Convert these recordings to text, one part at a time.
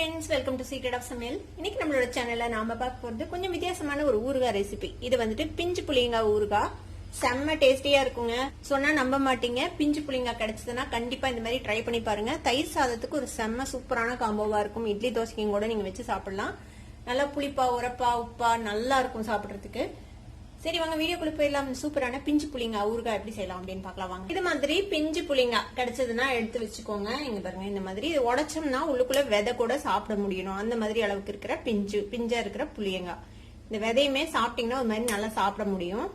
Friends, welcome to secret of Samayal. இன்னைக்கு நம்மளோட சேனல்ல நாம பார்க்க போறது கொஞ்சம் வித்தியாசமான ஒரு ஊறுகாய் ரெசிபி. இது வந்துட்டு பிஞ்சு புளியங்காய் ஊறுகாய். செம்ம டேஸ்டியா இருக்குங்க. சொன்னா நம்ப மாட்டீங்க. பிஞ்சு புளியங்காய் கிடைச்சதுன்னா கண்டிப்பா இந்த மாதிரி ட்ரை பண்ணி பாருங்க. தயிர் சாதத்துக்கு ஒரு செம்ம சூப்பரான காம்போவா இருக்கும். இட்லி தோசைக்கும் கூட நீங்க வச்சு சாப்பிடலாம். நல்லா புளிப்பா உரப்பா உப்பா நல்லா இருக்கும் சாப்பிடுறதுக்கு. சரி வாங்க வீடியோக்குள்ள போயிடலாம். சூப்பரான பிஞ்சு புளியங்காய் ஊறுகாய் எப்படி செய்யலாம் அப்படின்னு பார்க்கலாம் வாங்க. இது மாதிரி பிஞ்சு புளியங்காய் கிடைச்சதுன்னா எடுத்து வச்சுக்கோங்க. இங்க பாருங்க, இந்த மாதிரி இது உடைச்சோம்னா உள்ளுக்குள்ள விதை கூட சாப்பிட முடியணும். அந்த மாதிரி அளவுக்கு இருக்கிற பிஞ்சா இருக்கிற புளியங்காய். இந்த விதையுமே சாப்பிட்டீங்கன்னா ஒரு மாதிரி நல்லா சாப்பிட முடியும்.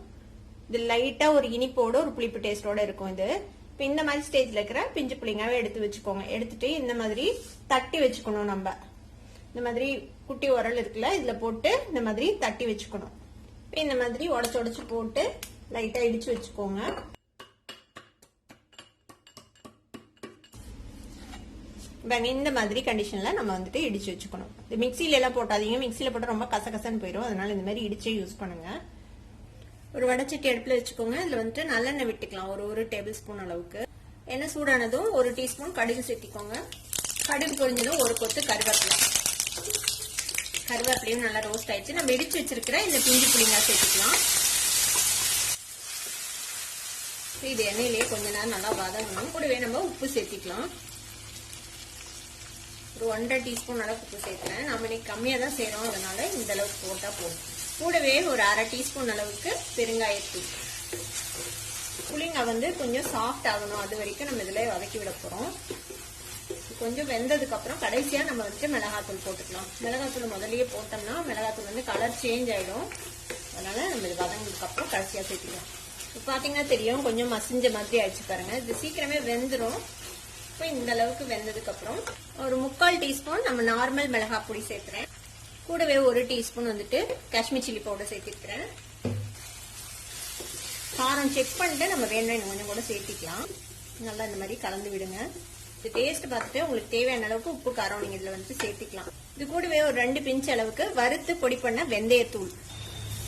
இது லைட்டா ஒரு இனிப்போட ஒரு புளிப்பு டேஸ்டோட இருக்கும். இது இப்ப இந்த மாதிரி ஸ்டேஜ்ல இருக்கிற பிஞ்சு புளியங்காவை எடுத்து வச்சுக்கோங்க. எடுத்துட்டு இந்த மாதிரி தட்டி வச்சுக்கணும். நம்ம இந்த மாதிரி குட்டி உரல் இருக்குல்ல, இதுல போட்டு இந்த மாதிரி தட்டி வச்சுக்கணும். இந்த மாதிரி உடைச்சு போட்டு லைட்டா இடிச்சு வச்சுக்கோங்க. இந்த மாதிரி கண்டிஷன்ல நம்ம வந்துட்டு இடிச்சு வச்சுக்கணும். மிக்சில எல்லாம் போட்டாதீங்க. மிக்சில போட்டா ரொம்ப கசகசன்னு போயிடும். அதனால இந்த மாதிரி இடிச்சே யூஸ் பண்ணுங்க. ஒரு வடைச்சட்டி அடுப்புல வச்சுக்கோங்க. இதுல வந்துட்டு நல்லெண்ணெய் விட்டுக்கலாம். ஒரு டேபிள் ஸ்பூன் அளவுக்கு. எண்ணெய் சூடானதும் 1 டீஸ்பூன் கடுகு சேர்த்திக்கோங்க. கடுகு பொரிஞ்சதும் ஒரு கொத்து கருவேப்பிலையும் நல்லா ரோஸ்ட் ஆயிடுச்சு. நம்ம இடிச்சு வச்சிருக்கிற இந்த பிஞ்சு புளியங்காய் சேர்த்துக்கலாம். இது எண்ணெயிலேயே கொஞ்ச நேரம் நல்லா வதங்கணும். கூடவே நம்ம உப்பு சேர்த்திக்கலாம். ஒரு 1.5 டீஸ்பூன் அளவுக்கு உப்பு சேர்க்கிறேன். நம்ம இன்னைக்கு கம்மியா தான் செய்யறோம், அதனால இந்த அளவுக்கு போட்டா போதும். கூடவே ஒரு 1/2 டீஸ்பூன் அளவுக்கு பெருங்காயத்தூள். புளியங்காய் கொஞ்சம் சாஃப்ட் ஆகணும். அது வரைக்கும் நம்ம இதுல வதக்கி விட போறோம். கொஞ்சம் வெந்ததுக்கு அப்புறம் கடைசியா நம்ம மிளகாத்தூள் போட்டுக்கலாம். மிளகாத்தூள் முதல்லயே போட்டோம்னா மிளகாத்தூள் கலர் சேஞ்ச் ஆயிடும். அதனால நம்ம இது வதங்கினதுக்கு அப்புறம் கடைசியா சேர்த்துக்கலாம். இப்போ பாத்தீங்கன்னா தெரியும், கொஞ்சம் மசிஞ்ச மாதிரி ஆயிடுச்சு பாருங்க. இது சீக்கிரமே வெந்துடும். இப்போ இந்த அளவுக்கு வெந்ததுக்கு அப்புறம் ஒரு 3/4 டீஸ்பூன் நம்ம நார்மல் மிளகாய் பொடி சேர்க்கிறேன். கூடவே 1 டீஸ்பூன் காஷ்மீர் சில்லி பவுடர் சேர்த்திருக்கிறேன். காரம் செக் பண்ணிட்டு நம்ம வேணும் கொஞ்சம் கூட சேர்த்திக்கலாம். நல்லா இந்த மாதிரி கலந்து விடுங்க. டேஸ்ட் பார்த்துட்டு உங்களுக்கு தேவையான அளவுக்கு உப்பு காரம் நீங்க இதுல சேர்த்துக்கலாம். இது கூடவே ஒரு 2 பிஞ்ச் அளவுக்கு வறுத்து பொடி பண்ண வெந்தயத்தூள்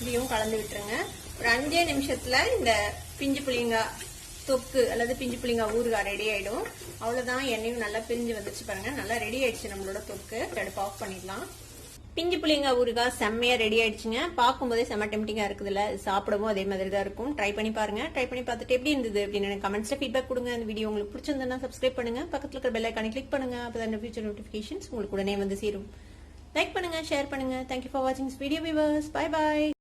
இதையும் கலந்து விட்டுருங்க. ஒரு 5 நிமிஷத்துல இந்த பிஞ்சு புளியங்காய் தொக்கு அல்லது பிஞ்சு புளியங்காய் ஊறுகாய் ரெடி ஆயிடும். அவ்வளவுதான். எண்ணெயும் நல்லா பிரிஞ்சு வந்துச்சு பாருங்க. நல்லா ரெடி ஆயிடுச்சு நம்மளோட தொக்கு. அடுப்பு ஆஃப் பண்ணிடலாம். பிஞ்சு புளியங்காய் ஊறுகாய் செம்மையா ரெடி ஆயிடுச்சுங்க. பார்க்கும் போதே செம்ம டெம்டிங்கா இருக்குதுல்ல. சாப்பிடவும் அதே மாதிரி தான் இருக்கும். ட்ரை பண்ணி பாருங்க. ட்ரை பண்ணி பார்த்துட்டு எப்படி இருந்தது அப்படின்னு கமெண்ட்ஸ்ல ஃபீட்பேக் கொடுங்க. இந்த வீடியோ உங்களுக்கு பிடிச்சிருந்தா சப்ஸ்கிரைப் பண்ணுங்க. பக்கத்துல இருக்கிற பெல் ஐகானை கிளிக் பண்ணுங்க. அப்பதான் ஃபியூச்சர் நோட்டிபிகேஷன்ஸ் உங்களுக்கு உடனே சேரும். லைக் பண்ணுங்க, ஷேர் பண்ணுங்க. தேங்க்யூ ஃபார் வாட்சிங் this video viewers. Bye by.